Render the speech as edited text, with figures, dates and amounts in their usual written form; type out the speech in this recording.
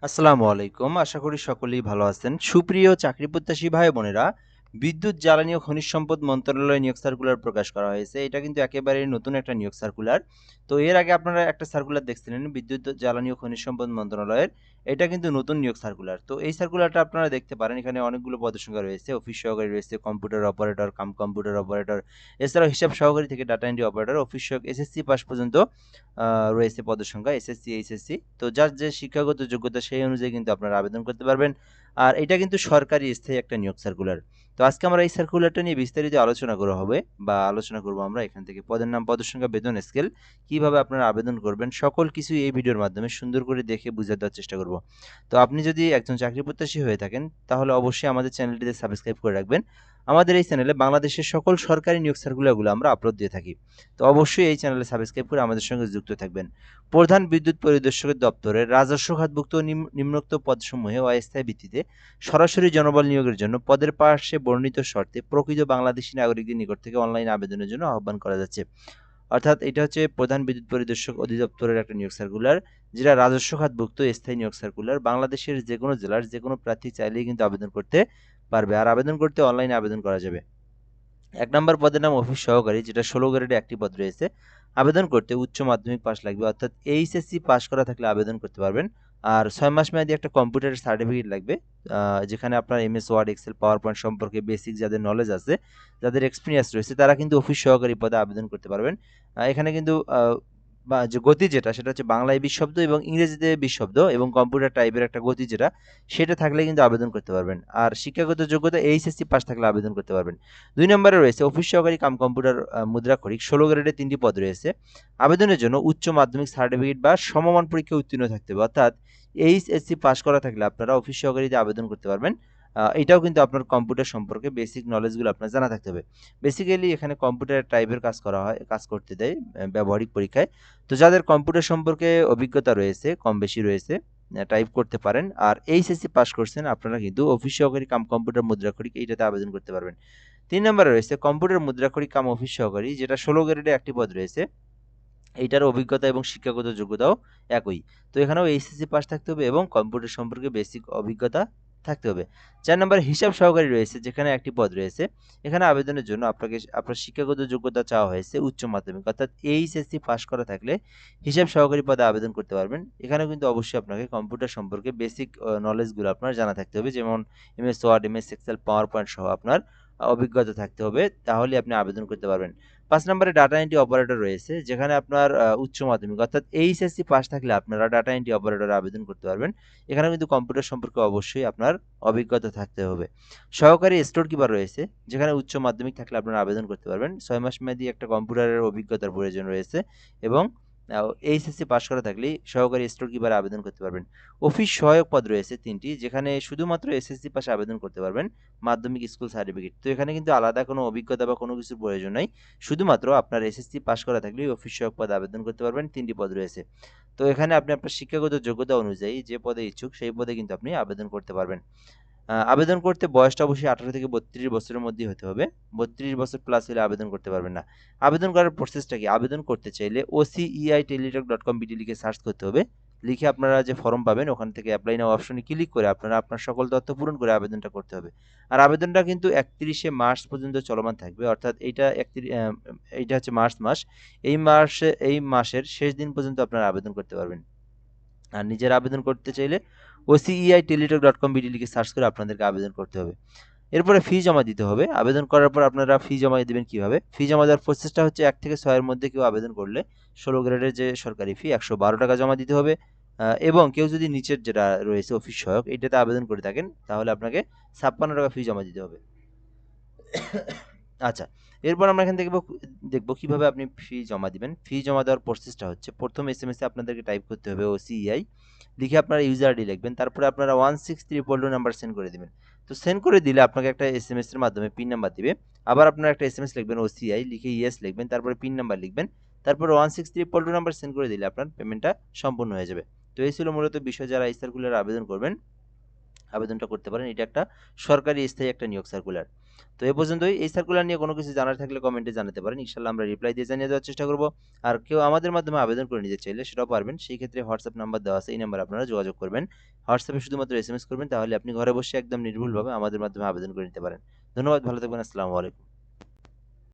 আসসালামু আলাইকুম। আশা করি সকলেই ভালো আছেন। সুপ্রিয় চাকরি প্রত্যাশী ভাই বোনেরা, বিদ্যুৎ, জ্বালানি ও খনিজ সম্পদ মন্ত্রণালয় নিয়োগ সার্কুলার প্রকাশ করা হয়েছে। এটা কিন্তু একেবারেই নতুন একটা নিয়োগ সার্কুলার। তো এর আগে আপনারা একটা সার্কুলার দেখছিলেন বিদ্যুৎ, জ্বালানি ও খনিজ সম্পদ মন্ত্রণালয়ের। এটা কিন্তু নতুন নিয়োগ সার্কুলার। তো এই সার্কুলারটা আপনারা দেখতে পারেন। এখানে অনেকগুলো পদের রয়েছে। অফিস সহকারী রয়েছে, computer operator cum computer operator. এছাড়াও হিসাব সহকারী থেকে ডাটা এন্ট্রি অপারেটর, অফিস সহায়ক এসএসসি পাস পর্যন্ত রয়েছে পদের সংখ্যা এসএসসি, এইচএসসি। তো যার যে শিক্ষাগত যোগ্যতা সেই অনুযায়ী কিন্তু আপনারা আবেদন করতে পারবেন। আর এটা কিন্তু সরকারি স্থায়ী একটা নিয়োগ সার্কুলার। তো আজকে আমরা এই সার্কুলারটা নিয়ে বিস্তারিত আলোচনা করা হবে বা আলোচনা করব আমরা এখান থেকে। পদের নাম, পদের সংখ্যা, বেতন স্কেল, কিভাবে আপনারা আবেদন করবেন সকল কিছুই এই ভিডিওর মাধ্যমে সুন্দর করে দেখে বুঝিয়ে দেওয়ার চেষ্টা করব। তো আপনি যদি একজন চাকরি প্রত্যাশী হয়ে থাকেন তাহলে অবশ্যই আমাদের চ্যানেলটিতে সাবস্ক্রাইব করে রাখবেন। আমাদের এই চ্যানেলে বাংলাদেশের সকল সরকারি নিয়োগ সার্কুলারগুলো আমরা আপলোড দিয়ে থাকি। তো অবশ্যই এই চ্যানেলে সাবস্ক্রাইব করে আমাদের সঙ্গে যুক্ত থাকবেন। প্রধান বিদ্যুৎ পরিদর্শকের দপ্তরের রাজস্ব খাতভুক্ত নিম্নোক্ত পদসমূহে অস্থায়ী ভিত্তিতে সরাসরি জনবল নিয়োগের জন্য পদের পাশে বর্ণিত শর্তে প্রকৃত বাংলাদেশী নাগরিকদের নিকট থেকে অনলাইন আবেদনের জন্য আহ্বান করা যাচ্ছে। অর্থাৎ এটা হচ্ছে প্রধান বিদ্যুৎ পরিদর্শক অধিদপ্তরের একটা নিয়োগ সার্কুলার, যেটা রাজস্ব খাতভুক্ত স্থায়ী নিয়োগ সার্কুলার। বাংলাদেশের যে কোনো জেলার যে কোনো প্রার্থী চাইলেই কিন্তু আবেদন করতে পারবে। আর আবেদন করতে অনলাইনে আবেদন করা যাবে। ১ নম্বর পদের নাম অফিস সহকারী, যেটা ১৬ গ্রেডে একটি পদ রয়েছে। আবেদন করতে উচ্চ মাধ্যমিক পাস লাগবে, অর্থাৎ এইচএসসি পাস করা থাকলে আবেদন করতে পারবেন। আর ৬ মাস মেয়াদী একটা কম্পিউটারের সার্টিফিকেট লাগবে, যেখানে আপনার MS Word, Excel, PowerPoint সম্পর্কে বেসিক যাদের নলেজ আছে, যাদের এক্সপিরিয়েন্স রয়েছে, তারা কিন্তু অফিস সহকারী পদে আবেদন করতে পারবেন। এখানে কিন্তু বা যে গতি যেটা সেটা হচ্ছে বাংলায় ২০ শব্দ এবং ইংরেজিতে ২০ শব্দ এবং কম্পিউটার টাইপের একটা গতি যেটা, সেটা থাকলে কিন্তু আবেদন করতে পারবেন। আর শিক্ষাগত যোগ্যতা এইচএসসি পাস থাকলে আবেদন করতে পারবেন। ২ নম্বরে রয়েছে অফিস সহকারী কাম কম্পিউটার মুদ্রাক্ষরিক, ১৬ গ্রেডে ৩টি পদ রয়েছে। আবেদনের জন্য উচ্চ মাধ্যমিক সার্টিফিকেট বা সমমান পরীক্ষায় উত্তীর্ণ থাকতে হবে, অর্থাৎ এইচএসসি পাস করা থাকলে আপনারা অফিস সহকারীতে আবেদন করতে পারবেন। এটাও কিন্তু আপনার কম্পিউটার সম্পর্কে বেসিক নলেজগুলো আপনার জানা থাকতে হবে। বেসিক্যালি এখানে কম্পিউটার টাইপের কাজ করা হয়, কাজ করতে দেয় ব্যবহারিক পরীক্ষায়। তো যাদের কম্পিউটার সম্পর্কে অভিজ্ঞতা রয়েছে, কম বেশি রয়েছে, টাইপ করতে পারেন আর এইচএসসি পাস করছেন, আপনারা কিন্তু অফিস সহকারী কাম কম্পিউটার মুদ্রাক্ষরিক এইটাতে আবেদন করতে পারবেন। ৩ নম্বরে রয়েছে কম্পিউটার মুদ্রাক্ষরিক কাম অফিস সহকারী, যেটা ১৬ গ্রেডে একটি পদ রয়েছে। এইটার অভিজ্ঞতা এবং শিক্ষাগত যোগ্যতাও একই। তো এখানেও এইচএসসি পাস থাকতে হবে এবং কম্পিউটার সম্পর্কে বেসিক অভিজ্ঞতা থাকতে হবে। ৪ নম্বরে হিসাব সহকারী রয়েছে, যেখানে একটি পদ রয়েছে। এখানে আবেদনের জন্য আপনার শিক্ষাগত যোগ্যতা চাওয়া হয়েছে উচ্চ মাধ্যমিক, অর্থাৎ এইচএসসি পাস করা থাকলে হিসাব সহকারী পদে আবেদন করতে পারবেন। এখানেও কিন্তু অবশ্যই আপনাকে কম্পিউটার সম্পর্কে বেসিক নলেজগুলো আপনার জানা থাকতে হবে, যেমন MS Word, MS Excel, PowerPoint সহ আপনার অভিজ্ঞতা থাকতে হবে, তাহলে আপনি আবেদন করতে পারবেন। ৫ নম্বরে ডাটা এন্ট্রি অপারেটর রয়েছে, যেখানে আপনার উচ্চ মাধ্যমিক অর্থাৎ এইচএসসি পাস থাকলে আপনারা ডাটা এন্ট্রি অপারেটরে আবেদন করতে পারবেন। এখানেও কিন্তু কম্পিউটার সম্পর্কে অবশ্যই আপনার অভিজ্ঞতা থাকতে হবে। সহকারী স্টোর কিপার রয়েছে, যেখানে উচ্চ মাধ্যমিক থাকলে আপনারা আবেদন করতে পারবেন। ৬ মাস মেয়াদী একটা কম্পিউটারের অভিজ্ঞতার প্রয়োজন রয়েছে এবং এইচএসসি পাস করা থাকলেই সহকারী স্টোর কিপারে আবেদন করতে পারবেন। অফিস সহায়ক পদ রয়েছে ৩টি, যেখানে শুধুমাত্র এসএসসি পাশে আবেদন করতে পারবেন, মাধ্যমিক স্কুল সার্টিফিকেট। তো এখানে কিন্তু আলাদা কোনো অভিজ্ঞতা বা কোনো কিছুর প্রয়োজন নাই। শুধুমাত্র আপনার এসএসসি পাস করা থাকলেই অফিস সহায়ক পদে আবেদন করতে পারবেন। ৩টি পদ রয়েছে। তো এখানে আপনি আপনার শিক্ষাগত যোগ্যতা অনুযায়ী যে পদে ইচ্ছুক সেই পদে কিন্তু আপনি আবেদন করতে পারবেন। আবেদন করতে বয়সটা অবশ্যই ১৮ থেকে ৩২ বছরের মধ্যেই হতে হবে। ৩২ বছর প্লাস হলে আবেদন করতে পারবেন না। আবেদন করার প্রসেসটা কি? আবেদন করতে চাইলে oceiteletalk.com বিডি লিখে সার্চ করতে হবে। লিখে আপনারা যে ফর্ম পাবেন ওখান থেকে এপ্লাই নাও অপশনে ক্লিক করে আপনারা আপনার সকল তথ্য পূরণ করে আবেদনটা করতে হবে। আর আবেদনটা কিন্তু ৩১শে মার্চ পর্যন্ত চলমান থাকবে, অর্থাৎ এইটা হচ্ছে মার্চ মাস। এই মাসের শেষ দিন পর্যন্ত আপনারা আবেদন করতে পারবেন। আর নিজের আবেদন করতে চাইলে oceiteletalk.com বিডি লিখে সার্চ করে আপনাদেরকে আবেদন করতে হবে। এরপরে ফি জমা দিতে হবে। আবেদন করার পর আপনারা ফি জমা দিবেন কিভাবে? ফি জমা দেওয়ার প্রসেসটা হচ্ছে ১ থেকে ৬ এর মধ্যে কেউ আবেদন করলে ১৬ গ্রেডের যে সরকারি ফি ৳১১২ জমা দিতে হবে। এবং কেউ যদি নিচের যেটা রয়েছে অফিস সহায়ক এটাতে আবেদন করে থাকেন তাহলে আপনাকে ৳৫৬ ফি জমা দিতে হবে। আচ্ছা, এরপর আমরা এখান থেকে দেখব কিভাবে আপনি ফি জমা দিবেন। ফি জমা দেওয়ার প্রসেসটা হচ্ছে, প্রথম এসএমএসে আপনাদেরকে টাইপ করতে হবে ওসিআই, লিখে আপনারা ইউজার আইডি লিখবেন। তারপরে আপনারা 16322 নাম্বার সেন্ড করে দিবেন। তো সেন্ড করে দিলে আপনাকে একটা এসএমএস এর মাধ্যমে পিন নাম্বার দিবে। আবার আপনারা একটা এসএমএস লিখবেন ওসিআই, লিখে ইয়েস লিখবেন, তারপরে পিন নাম্বার লিখবেন। তারপরে 16322 নাম্বার সেন্ড করে দিলে আপনার পেমেন্টটা সম্পূর্ণ হয়ে যাবে। তো এই ছিল মূলত বিষয়। যারা এই সার্কুলারে আবেদন করবেন, আবেদনটা করতে পারেন। এটা একটা সরকারি স্থায়ী একটা নিয়োগ সার্কুলার। তো এ পর্যন্তই। এই সার্কুলার নিয়ে কোনো কিছু জানার থাকলে কমেন্টে জানাতে পারেন। ইনশাআল্লাহ আমরা রিপ্লাই দিয়ে জানিয়ে দেওয়ার চেষ্টা করব। আর কেউ আমাদের মাধ্যমে আবেদন করে নিতে চাইলে সেটাও পারবেন। সেই ক্ষেত্রে হোয়াটসঅ্যাপ নাম্বার দেওয়া আছে। এই নাম্বারে আপনারা যোগাযোগ করবেন। হোয়াটসঅ্যাপে শুধুমাত্র এসএমএস করবেন, তাহলে আপনি ঘরে বসে একদম নির্ভুলভাবে আমাদের মাধ্যমে আবেদন করে নিতে পারেন। ধন্যবাদ, ভালো থাকবেন। আসসালামু আলাইকুম।